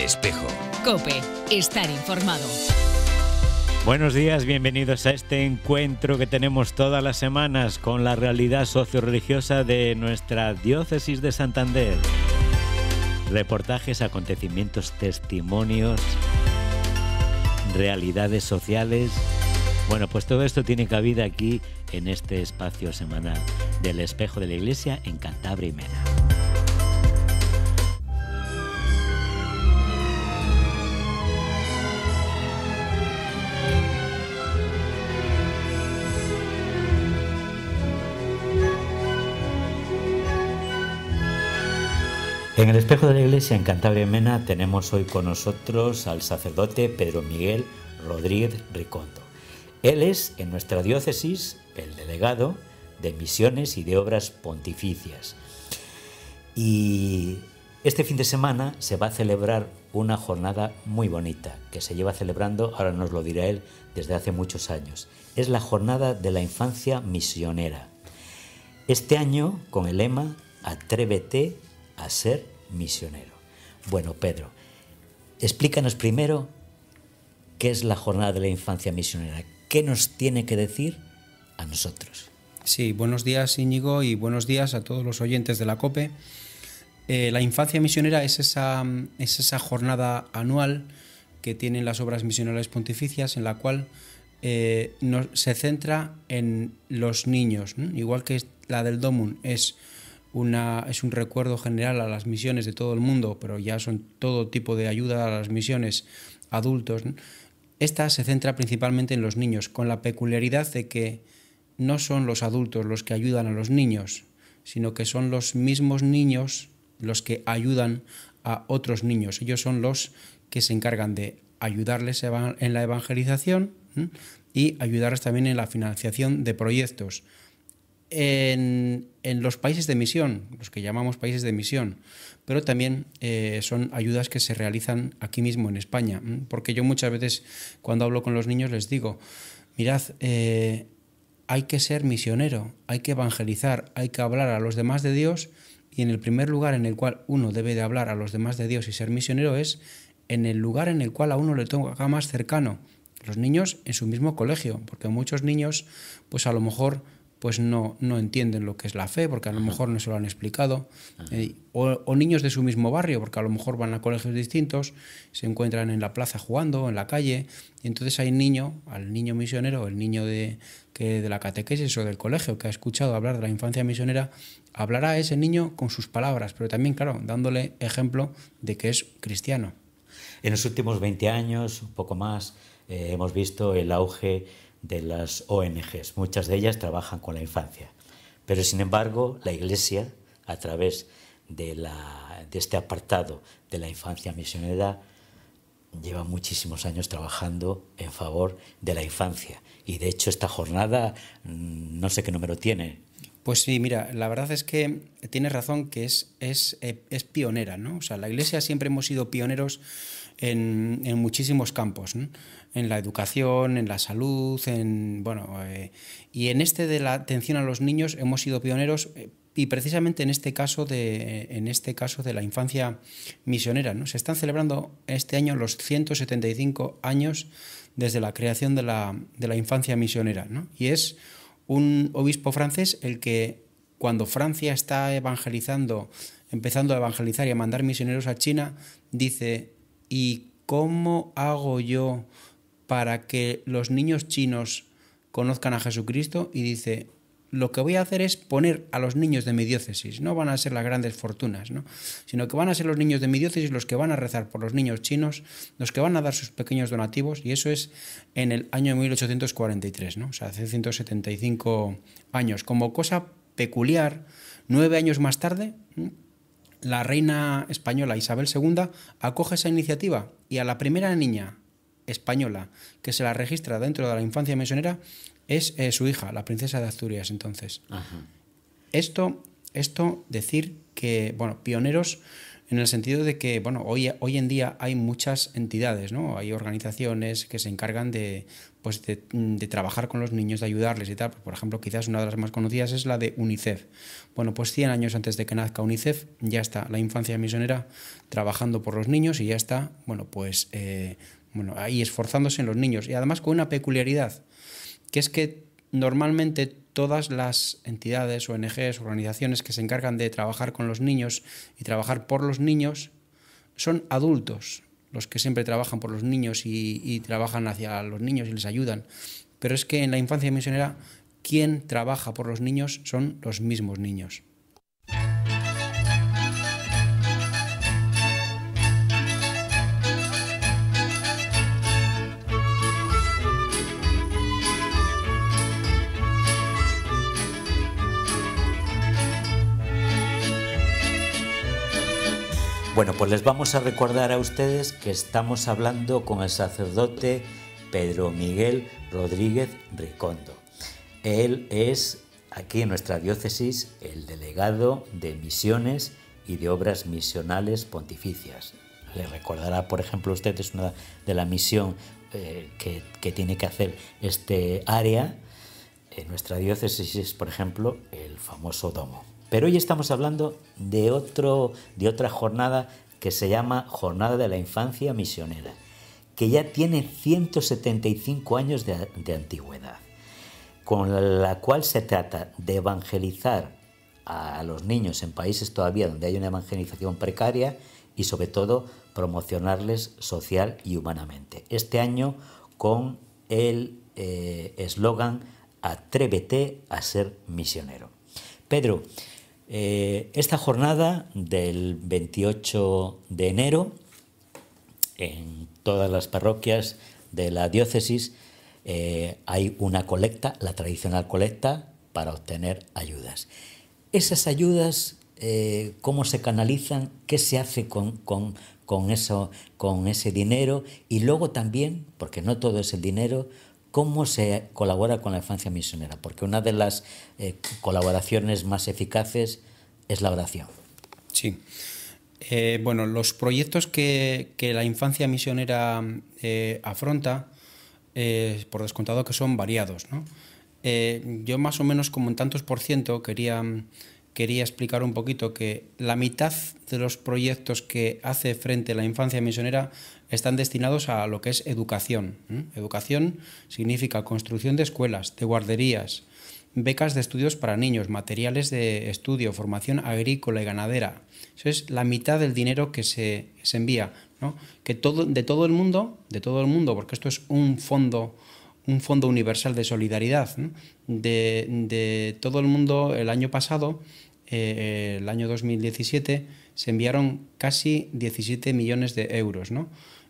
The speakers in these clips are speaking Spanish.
Espejo. COPE. Estar informado. Buenos días, bienvenidos a este encuentro que tenemos todas las semanas con la realidad socio-religiosa de nuestra diócesis de Santander. Reportajes, acontecimientos, testimonios, realidades sociales. Bueno, pues todo esto tiene cabida aquí en este espacio semanal del Espejo de la Iglesia en Cantabria y Mena. En el Espejo de la Iglesia en Cantabria y Mena tenemos hoy con nosotros al sacerdote Pedro Miguel Rodríguez Ricondo. Él es, en nuestra diócesis, el delegado de misiones y de obras pontificias. Y este fin de semana se va a celebrar una jornada muy bonita que se lleva celebrando, ahora nos lo dirá él, desde hace muchos años. Es la Jornada de la Infancia Misionera. Este año con el lema Atrévete a ser misionero. Bueno, Pedro, explícanos primero qué es la Jornada de la Infancia Misionera. ¿Qué nos tiene que decir a nosotros? Sí, buenos días, Íñigo, y buenos días a todos los oyentes de la COPE. La Infancia Misionera es esa jornada anual que tienen las obras misionales pontificias, en la cual se centra en los niños, ¿no? Igual que la del Domum es un recuerdo general a las misiones de todo el mundo, pero ya son todo tipo de ayuda a las misiones adultos, ¿no? Esta se centra principalmente en los niños, con la peculiaridad de que no son los adultos los que ayudan a los niños, sino que son los mismos niños los que ayudan a otros niños. Ellos son los que se encargan de ayudarles en la evangelización, ¿sí? Y ayudarles también en la financiación de proyectos. En los países de misión, los que llamamos países de misión, pero también son ayudas que se realizan aquí mismo en España, porque yo muchas veces cuando hablo con los niños les digo, mirad, hay que ser misionero, hay que evangelizar, hay que hablar a los demás de Dios, y en el primer lugar en el cual uno debe de hablar a los demás de Dios y ser misionero es en el lugar en el cual a uno le toca más cercano. Los niños en su mismo colegio, porque muchos niños pues a lo mejor pues no entienden lo que es la fe, porque a lo mejor no se lo han explicado, o niños de su mismo barrio, porque a lo mejor van a colegios distintos, se encuentran en la plaza jugando, en la calle, y entonces hay al niño misionero, el niño de la catequesis o del colegio que ha escuchado hablar de la infancia misionera, hablará a ese niño con sus palabras, pero también, claro, dándole ejemplo de que es cristiano. En los últimos 20 años, un poco más, hemos visto el auge de las ONGs. Muchas de ellas trabajan con la infancia. Pero, sin embargo, la Iglesia, a través de este apartado de la infancia misionera, lleva muchísimos años trabajando en favor de la infancia. Y, de hecho, esta jornada, no sé qué número tiene. Pues sí, mira, la verdad es que tienes razón que es pionera, ¿no? O sea, la Iglesia siempre hemos sido pioneros en muchísimos campos, ¿no? En la educación, en la salud, y en de la atención a los niños hemos sido pioneros, y precisamente en este caso de la infancia misionera, ¿no? Se están celebrando este año los 175 años desde la creación de la infancia misionera, ¿no? Y es un obispo francés el que, cuando Francia está empezando a evangelizar y a mandar misioneros a China, dice: ¿y cómo hago yo para que los niños chinos conozcan a Jesucristo? Y dice: lo que voy a hacer es poner a los niños de mi diócesis. No van a ser las grandes fortunas, ¿no? Sino que van a ser los niños de mi diócesis los que van a rezar por los niños chinos, los que van a dar sus pequeños donativos, y eso es en el año 1843, ¿no? O sea, hace 175 años. Como cosa peculiar, 9 años más tarde, la reina española Isabel II acoge esa iniciativa, y a la primera niña española que se la registra dentro de la infancia misionera es su hija, la princesa de Asturias, entonces. Ajá. Esto decir que, bueno, pioneros en el sentido de que, bueno, hoy en día hay muchas entidades, ¿no? Hay organizaciones que se encargan pues de trabajar con los niños, de ayudarles y tal. Por ejemplo, quizás una de las más conocidas es la de UNICEF. Bueno, pues 100 años antes de que nazca UNICEF, ya está la infancia misionera trabajando por los niños y ya está, bueno, pues ahí esforzándose en los niños. Y además con una peculiaridad, que es que normalmente todas las entidades, ONGs, organizaciones que se encargan de trabajar con los niños y trabajar por los niños son adultos, los que siempre trabajan por los niños y trabajan hacia los niños y les ayudan. Pero es que en la infancia misionera, quien trabaja por los niños son los mismos niños. Bueno, pues les vamos a recordar a ustedes que estamos hablando con el sacerdote Pedro Miguel Rodríguez Ricondo. Él es, aquí en nuestra diócesis, el delegado de misiones y de obras misionales pontificias. Le recordará, por ejemplo, a ustedes una de la misión que tiene que hacer este área en nuestra diócesis es, por ejemplo, el famoso domo. Pero hoy estamos hablando de otra jornada que se llama Jornada de la Infancia Misionera, que ya tiene 175 años de antigüedad, con la cual se trata de evangelizar a los niños en países todavía donde hay una evangelización precaria y sobre todo promocionarles social y humanamente. Este año con el eslogan Atrévete a ser misionero. Pedro, esta jornada del 28 de enero en todas las parroquias de la diócesis hay una colecta, la tradicional colecta, para obtener ayudas. Esas ayudas, ¿cómo se canalizan? ¿Qué se hace con ese dinero? Y luego también, porque no todo es el dinero, ¿cómo se colabora con la infancia misionera? Porque una de las colaboraciones más eficaces es la oración. Sí. Bueno, los proyectos que la infancia misionera afronta, por descontado que son variados, ¿no? Yo más o menos como en tantos por ciento quería explicar un poquito que la mitad de los proyectos que hace frente a la infancia misionera están destinados a lo que es educación. Educación significa construcción de escuelas, de guarderías, becas de estudios para niños, materiales de estudio, formación agrícola y ganadera. Eso es la mitad del dinero que se envía, ¿no? Que de todo el mundo, porque esto es un fondo universal de solidaridad, ¿no? De todo el mundo. El año pasado, el año 2017, se enviaron casi 17 millones de euros, ¿no?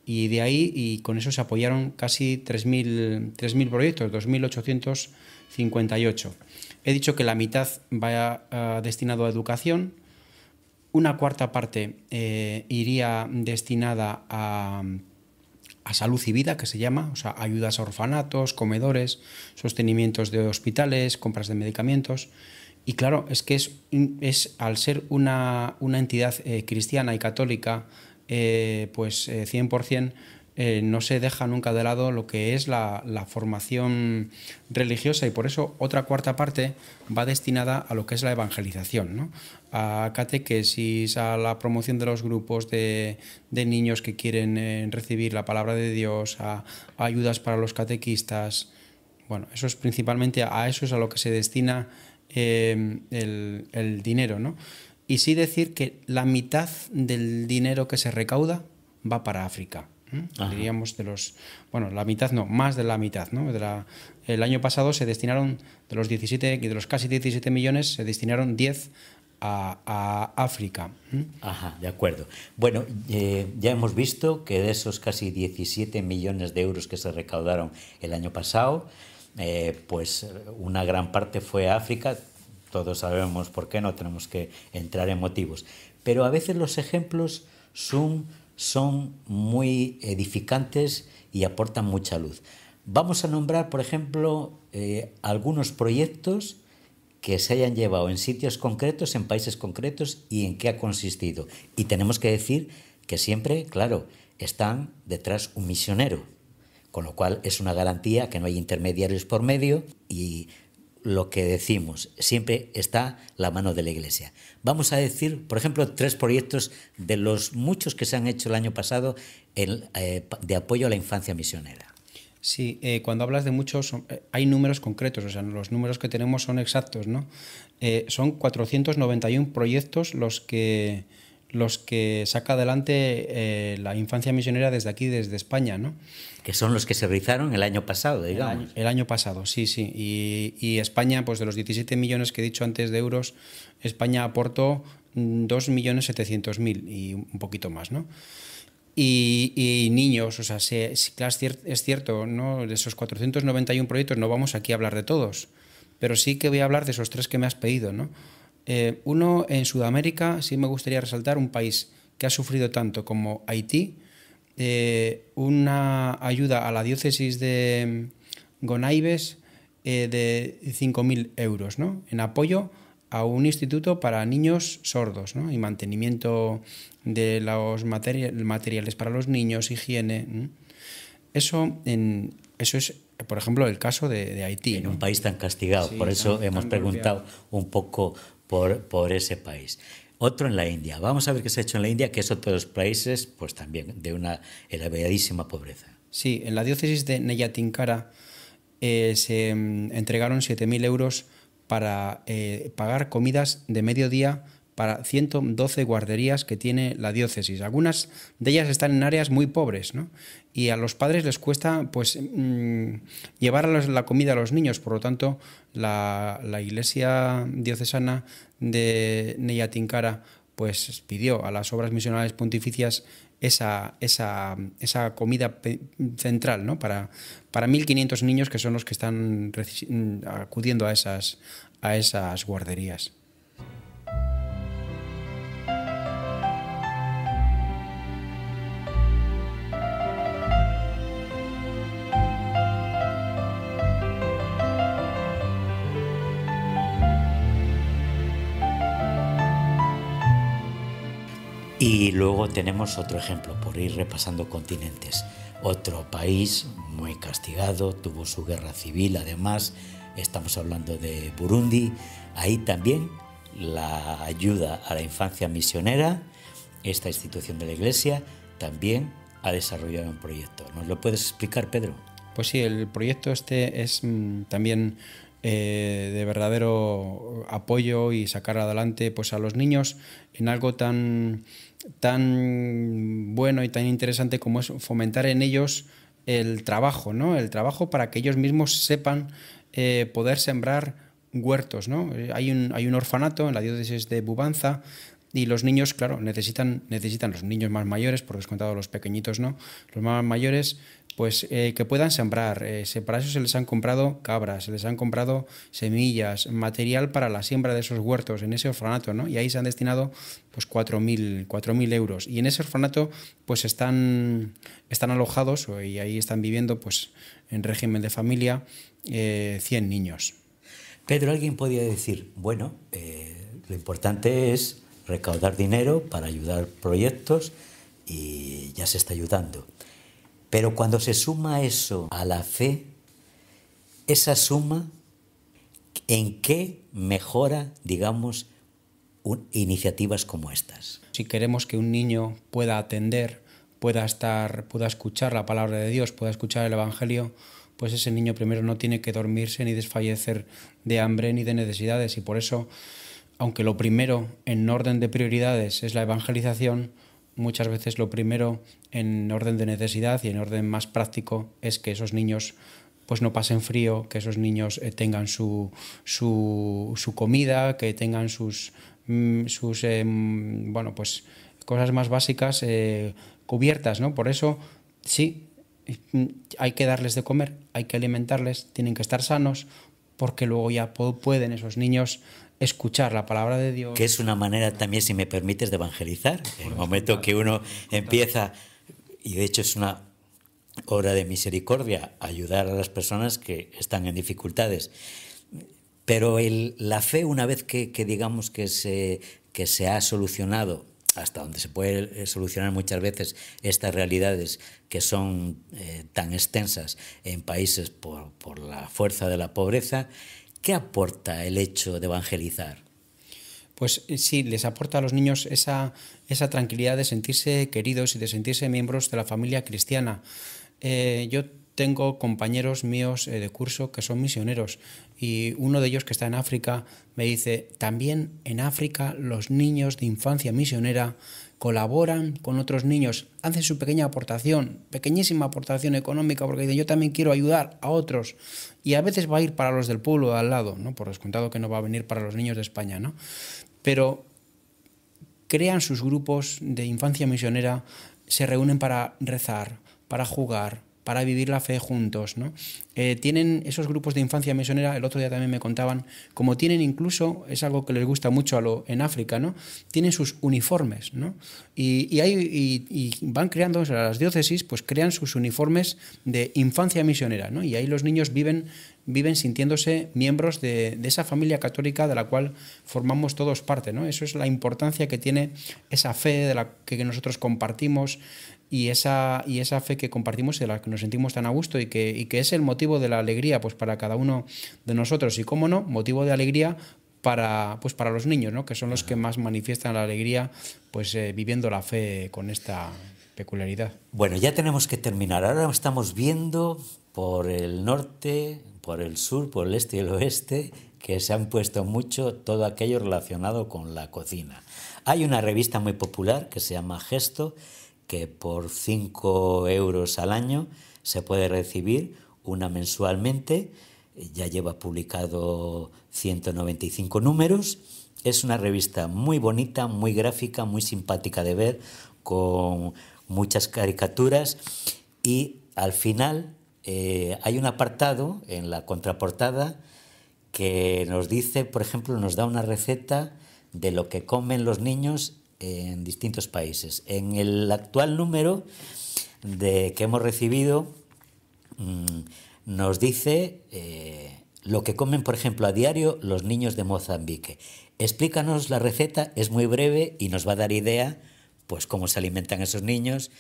Y de ahí, y con eso se apoyaron casi 3.000 proyectos, 2.858. He dicho que la mitad va destinado a educación, una cuarta parte iría destinada a salud y vida, que se llama, o sea, ayudas a orfanatos, comedores, sostenimientos de hospitales, compras de medicamentos. Y claro, es que es al ser una entidad cristiana y católica, pues 100%, no se deja nunca de lado lo que es la formación religiosa, y por eso otra cuarta parte va destinada a lo que es la evangelización, ¿no? A catequesis, a la promoción de los grupos de niños que quieren recibir la palabra de Dios, a ayudas para los catequistas. Bueno, eso es principalmente a eso es a lo que se destina el dinero, ¿no? Y sí decir que la mitad del dinero que se recauda va para África. Diríamos la mitad no, más de la mitad, ¿no? El año pasado se destinaron, de los casi 17 millones, se destinaron 10 a África. Ajá, de acuerdo. Bueno, ya hemos visto que de esos casi 17 millones de euros que se recaudaron el año pasado, pues una gran parte fue a África. Todos sabemos por qué, no tenemos que entrar en motivos. Pero a veces los ejemplos son muy edificantes y aportan mucha luz. Vamos a nombrar, por ejemplo, algunos proyectos que se hayan llevado en sitios concretos, en países concretos y en qué ha consistido. Y tenemos que decir que siempre, claro, están detrás un misionero, con lo cual es una garantía que no hay intermediarios por medio y lo que decimos, siempre está la mano de la Iglesia. Vamos a decir, por ejemplo, 3 proyectos de los muchos que se han hecho el año pasado de apoyo a la infancia misionera. Sí, cuando hablas de muchos, hay números concretos, o sea, los números que tenemos son exactos, ¿no? Son 491 proyectos los que saca adelante la infancia misionera desde aquí, desde España, ¿no? Que son los que se realizaron el año pasado, digamos. El año pasado, sí, sí. Y España, pues de los 17 millones que he dicho antes de euros, España aportó 2.700.000 y un poquito más, ¿no? Y niños, o sea, claro, es cierto, ¿no? De esos 491 proyectos no vamos aquí a hablar de todos, pero sí que voy a hablar de esos 3 que me has pedido, ¿no? Uno, en Sudamérica, sí me gustaría resaltar un país que ha sufrido tanto como Haití, una ayuda a la diócesis de Gonaibes de 5.000 euros, ¿no? En apoyo a un instituto para niños sordos, ¿no? Y mantenimiento de los materiales para los niños, higiene, ¿no? Eso es, por ejemplo, el caso de Haití, en ¿no? un país tan castigado, sí, por eso hemos preguntado golpeado un poco por ese país. Otro en la India. Vamos a ver qué se ha hecho en la India, que es otro de los países, pues también, de una elevadísima pobreza. Sí, en la diócesis de Neyatinkara se entregaron 7.000 euros para pagar comidas de mediodía para 112 guarderías que tiene la diócesis. Algunas de ellas están en áreas muy pobres, ¿no? Y a los padres les cuesta pues llevar la comida a los niños. Por lo tanto, la iglesia diocesana de Neyatinkara pues pidió a las obras misionales pontificias esa comida central, ¿no? Para 1.500 niños, que son los que están acudiendo a esas guarderías. Y luego tenemos otro ejemplo, por ir repasando continentes. Otro país muy castigado, tuvo su guerra civil, además, estamos hablando de Burundi. Ahí también la ayuda a la infancia misionera, esta institución de la Iglesia, también ha desarrollado un proyecto. ¿Nos lo puedes explicar, Pedro? Pues sí, el proyecto este es también de verdadero apoyo y sacar adelante pues a los niños en algo tan bueno y tan interesante como es fomentar en ellos el trabajo, ¿no? El trabajo para que ellos mismos sepan poder sembrar huertos, ¿no? Hay un orfanato en la diócesis de Bubanza y los niños, claro, necesitan los niños más mayores, por descontado los pequeñitos, ¿no? Los más mayores, pues que puedan sembrar. Para eso se les han comprado cabras, se les han comprado semillas, material para la siembra de esos huertos en ese orfanato, ¿no? Y ahí se han destinado pues 4.000 euros. Y en ese orfanato pues están alojados y ahí están viviendo pues en régimen de familia 100 niños. Pedro, alguien podría decir, bueno, lo importante es recaudar dinero para ayudar proyectos y ya se está ayudando. Pero cuando se suma eso a la fe, esa suma, ¿en qué mejora, digamos, iniciativas como estas? Si queremos que un niño pueda atender, pueda escuchar la palabra de Dios, pueda escuchar el Evangelio, pues ese niño primero no tiene que dormirse ni desfallecer de hambre ni de necesidades. Y por eso, aunque lo primero en orden de prioridades es la evangelización, muchas veces lo primero en orden de necesidad y en orden más práctico es que esos niños pues no pasen frío, que esos niños tengan su comida, que tengan sus bueno, pues cosas más básicas cubiertas, ¿no? Por eso sí, hay que darles de comer, hay que alimentarles, tienen que estar sanos, porque luego ya pueden esos niños escuchar la palabra de Dios. Que es una manera también, si me permites, de evangelizar. En el momento que uno empieza, y de hecho es una obra de misericordia, ayudar a las personas que están en dificultades. Pero la fe, una vez que digamos que se ha solucionado, hasta donde se puede solucionar muchas veces estas realidades que son tan extensas en países por la fuerza de la pobreza, ¿qué aporta el hecho de evangelizar? Pues sí, les aporta a los niños esa tranquilidad de sentirse queridos y de sentirse miembros de la familia cristiana. Yo tengo compañeros míos de curso que son misioneros y uno de ellos, que está en África, me dice: también en África los niños de infancia misionera colaboran con otros niños, hacen su pequeña aportación, pequeñísima aportación económica, porque dicen: yo también quiero ayudar a otros, y a veces va a ir para los del pueblo de al lado, ¿no? Por descontado que no va a venir para los niños de España, ¿no? Pero crean sus grupos de infancia misionera, se reúnen para rezar, para jugar, para vivir la fe juntos, ¿no? Tienen esos grupos de infancia misionera, el otro día también me contaban, como tienen incluso, es algo que les gusta mucho en África, ¿no? Tienen sus uniformes, ¿no? Y van creando, o sea, las diócesis pues crean sus uniformes de infancia misionera, ¿no? Y ahí los niños viven sintiéndose miembros de esa familia católica de la cual formamos todos parte, ¿no? Eso es la importancia que tiene esa fe de la que nosotros compartimos, y esa fe que compartimos, de la que nos sentimos tan a gusto, y que es el motivo de la alegría pues para cada uno de nosotros, y cómo no, motivo de alegría para los niños, ¿no? Que son los que más manifiestan la alegría pues viviendo la fe con esta peculiaridad. Bueno, ya tenemos que terminar. Ahora estamos viendo por el norte, por el sur, por el este y el oeste, que se han puesto mucho todo aquello relacionado con la cocina. Hay una revista muy popular que se llama Gesto, que por 5 euros al año se puede recibir una mensualmente. Ya lleva publicado 195 números. Es una revista muy bonita, muy gráfica, muy simpática de ver, con muchas caricaturas, y al final hay un apartado en la contraportada que nos dice, por ejemplo, nos da una receta de lo que comen los niños en distintos países. En el actual número que hemos recibido nos dice lo que comen, por ejemplo, a diario los niños de Mozambique. Explícanos la receta, es muy breve y nos va a dar idea pues cómo se alimentan esos niños,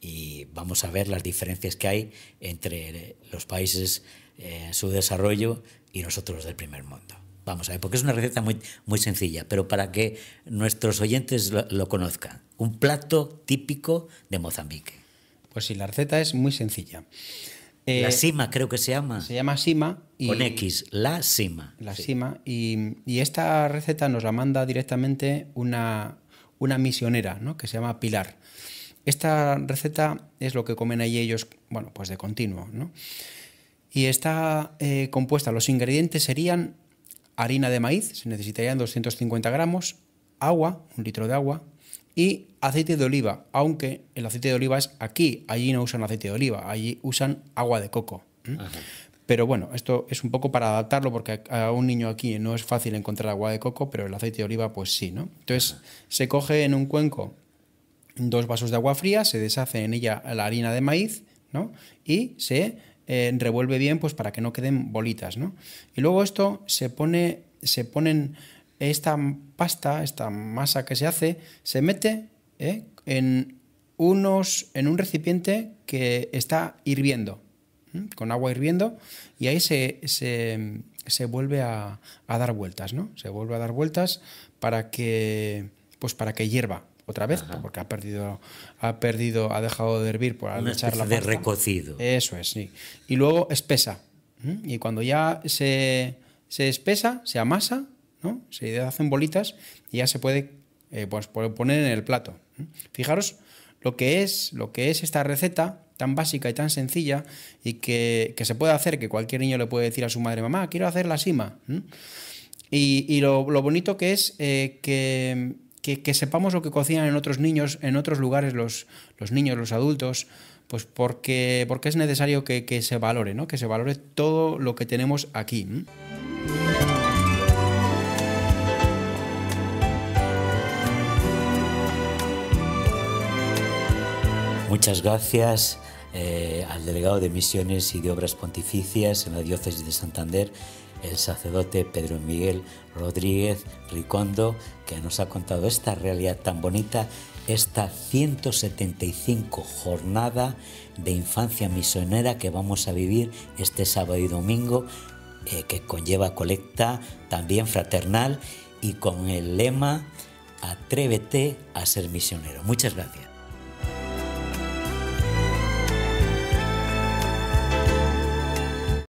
y vamos a ver las diferencias que hay entre los países en su desarrollo y nosotros del primer mundo. Vamos a ver, porque es una receta muy, muy sencilla, pero para que nuestros oyentes lo conozcan. Un plato típico de Mozambique. Pues sí, la receta es muy sencilla. La sima, creo que se llama. Se llama sima. Con X, la sima. La sima. Y esta receta nos la manda directamente una misionera, ¿no? Que se llama Pilar. Esta receta es lo que comen allí ellos, bueno, pues de continuo, ¿no? Y está compuesta, los ingredientes serían harina de maíz, se necesitarían 250 gramos, agua, 1 litro de agua, y aceite de oliva, aunque el aceite de oliva es aquí, allí no usan aceite de oliva, allí usan agua de coco. Pero bueno, esto es un poco para adaptarlo, porque a un niño aquí no es fácil encontrar agua de coco, pero el aceite de oliva pues sí, ¿no? Entonces se coge en un cuenco 2 vasos de agua fría, se deshace en ella la harina de maíz, ¿no? Y se revuelve bien pues para que no queden bolitas, ¿no? Y luego esto se ponen esta pasta, esta masa que se hace, se mete en un recipiente que está hirviendo, con agua hirviendo, y ahí se vuelve a dar vueltas, ¿no? Se vuelve a dar vueltas para que hierva otra vez. Ajá. Porque ha dejado de hervir por al echar la pasta. De recocido. Eso es, sí. Y luego espesa. Y cuando ya se espesa, se amasa, ¿no? Se hacen bolitas y ya se puede poner en el plato. Fijaros lo que es esta receta tan básica y tan sencilla, y que se puede hacer, que cualquier niño le puede decir a su madre: mamá, quiero hacer la sima. Y lo bonito que es que sepamos lo que cocinan en otros niños, en otros lugares, los niños, los adultos, pues porque es necesario que se valore, ¿no? Que se valore todo lo que tenemos aquí. Muchas gracias al delegado de Misiones y de Obras Pontificias en la Diócesis de Santander, el sacerdote Pedro Miguel Rodríguez Ricondo, que nos ha contado esta realidad tan bonita, esta 175 jornada de infancia misionera que vamos a vivir este sábado y domingo, que conlleva colecta también fraternal y con el lema Atrévete a ser misionero. Muchas gracias.